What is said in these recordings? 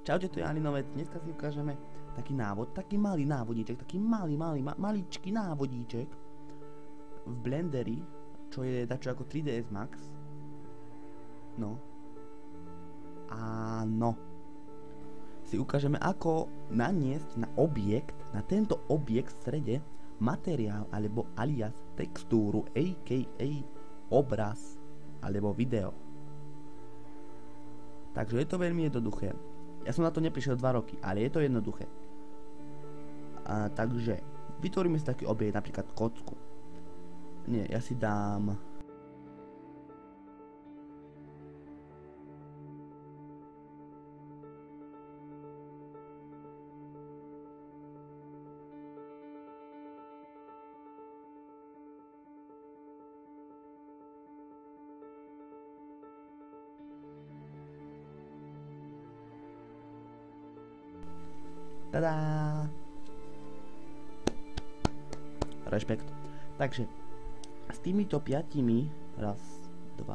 Čaute, to je Alinovec. Dneska si ukážeme taký návod, taký malý návodíček, taký maličký návodíček v Blenderi, čo je dačo ako 3ds Max. No. Áno. Si ukážeme, ako naniesť na objekt, na tento objekt v strede materiál alebo alias textúru, a.k.a. obraz alebo video. Takže je to veľmi jednoduché. Ja som na to neprišiel 2 roky, ale je to jednoduché. Takže vytvoríme si taký objekt, napríklad kocku. Nie, ja si dám... Tada! Rešpekt. Takže s týmito 5, raz, 2,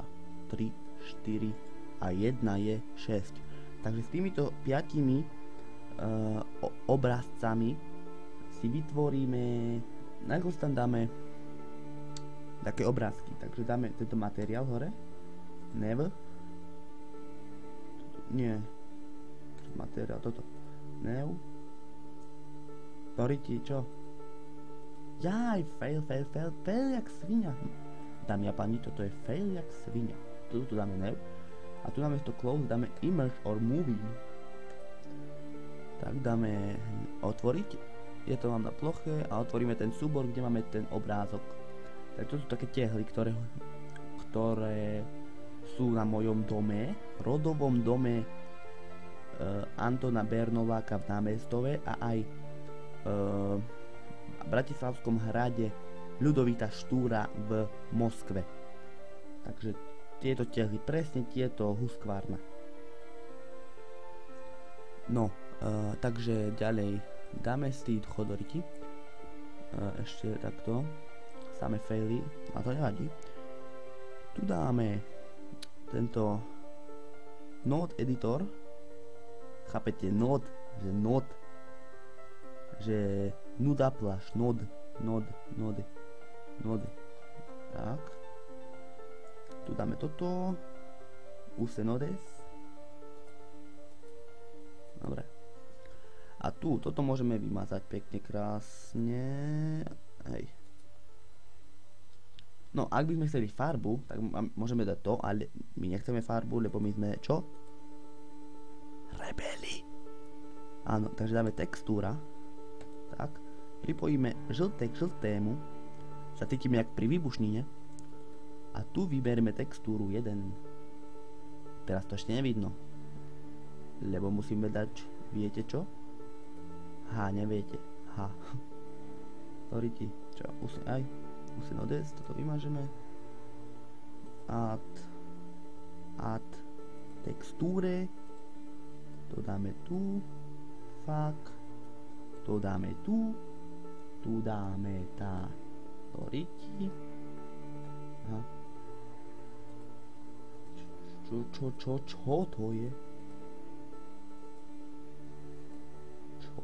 3, 4 a 1 je 6. Takže s týmito 5 obrazcami si vytvoríme, najskôr tam dáme také obrázky. Takže dáme tento materiál hore. Nev. Nie. Materiál, toto. Nev. Poriti, čo? Jaj, fail jak svinia. Dámy a páni, toto je fail jak svinia. Tu dáme new. A tu dáme to close, dáme image or movie. Tak dáme otvoriť. Je to mám na ploche a otvoríme ten súbor, kde máme ten obrázok. Tak to sú také tehly, ktoré sú na mojom dome, rodovom dome Antona Bernováka v Námestove a aj v Bratislavskom hrade Ľudovíta Štúra v Moskve. Takže tieto tehly, presne tieto Husqvarna. No, takže ďalej dáme si chodorky. Ešte takto. Same faily, a to nevadí. Tu dáme tento node editor. Chápete, node, že node, že nuda pláš, node. Tak. Tu dáme toto. Use nodes. Dobre. A tu, toto môžeme vymazať pekne, krásne. Hej. No, ak by sme chceli farbu, tak môžeme dať to, ale my nechceme farbu, lebo my sme čo? Rebeli. Áno, takže dáme textúra. Tak, pripojíme žlté k žltému, sa cítime jak pri výbušnine a tu vyberieme textúru 1. Teraz to ešte nevidno, lebo musíme dať, viete čo? Neviete, Sorry, čo, usen odes, toto vymažeme, add textúre, to dáme tu, to dáme tu dáme riti. Čo to je?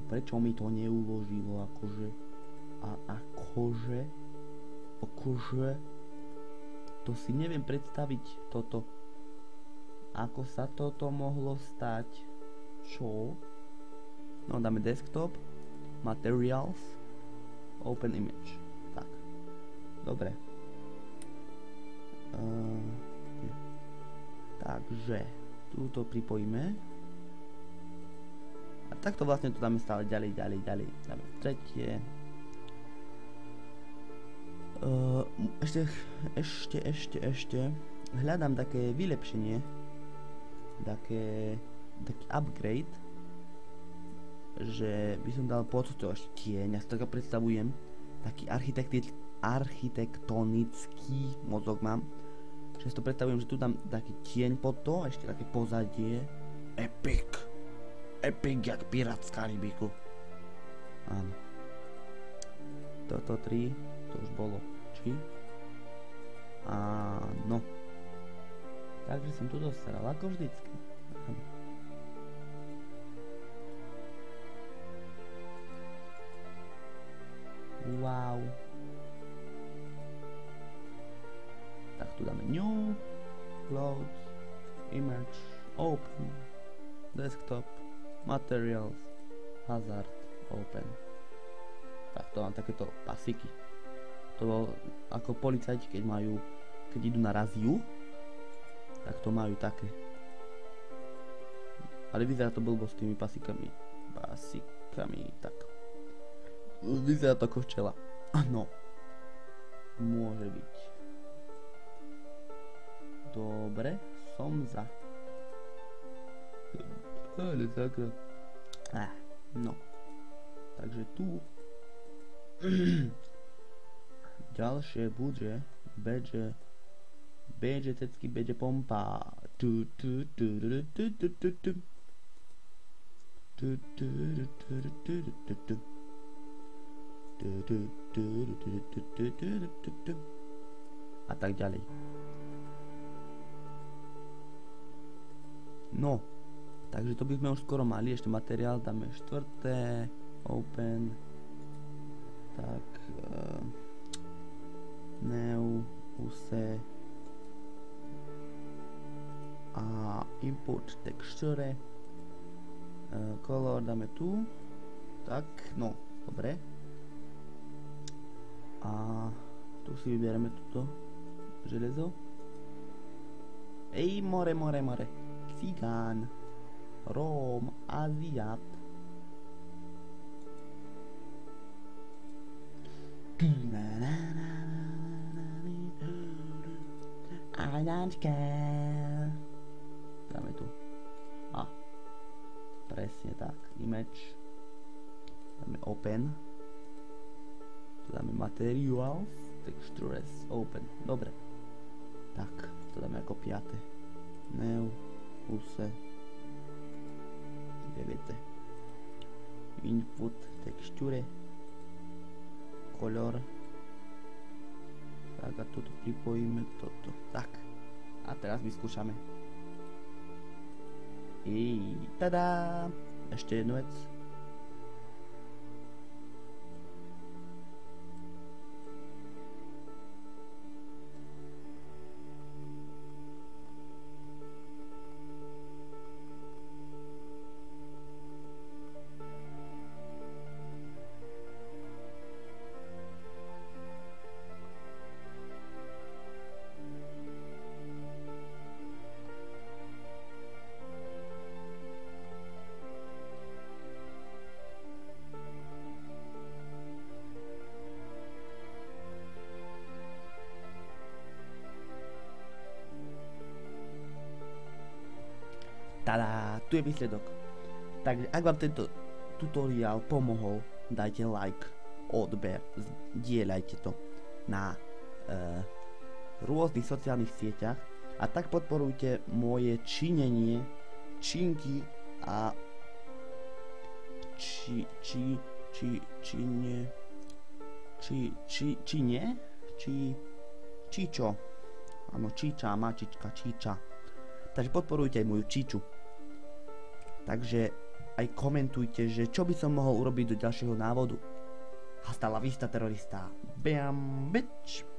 Prečo mi to neuložilo, akože? Akože? To si neviem predstaviť, toto. Ako sa toto mohlo stať? Čo? No, dáme desktop, materials, open image. Tak. Dobre. Takže túto pripojíme. A takto vlastne to dáme stále ďalej. Dáme tretie. Ešte. Hľadám také vylepšenie. Taký upgrade. Že by som dal pod to ešte tieň, ja si tak predstavujem, taký architektonický mozog mám, že si to predstavujem, že tu dám taký tieň pod to, ešte také pozadie, epic jak Pirát z Karibiku. Áno. Toto 3, to už bolo, či? som tu dostal, ako vždycky. Wow. Tak tu dáme new, close, image, open, desktop, materials, hazard, open. Tak to mám takéto pasíky. To ako policajti, keď idú na raziu, tak to majú také. Ale vyzerá to blbo s tými pasíkami, tak. Vyzerá to ako včela. Áno. Môže byť. Dobre, som za. Ale sakra. No. Takže tu ďalšie bude beže tecky, beže pompa. A tak ďalej. No, takže to by sme už skoro mali, ešte materiál dáme štvrté, open, tak, new, use a import texture, color dáme tu, tak, no, dobre. A tu si vyberieme toto železo. Ej, more. Cigán, Róm, Aziat. Aňačka. Dáme tu. Presne tak. Image. Dáme open. Tu dáme materials. Textures open. Dobre. Tak, to dáme ako 5. New. Use 9. Input texture color. Tak a toto pripojíme toto. Tak. A teraz vyskúšame. Tada! Ešte jednu vec. Tada, tu je výsledok. Takže ak vám tento tutoriál pomohol, dajte like, odber, zdieľajte to na rôznych sociálnych sieťach a tak podporujte moje činenie, činky a čičo. Áno, čiča, mačička, čiča. Takže podporujte aj moju čiču. Takže aj komentujte, že čo by som mohol urobiť do ďalšieho návodu. Hasta la vista, terorista. Bam, bitch.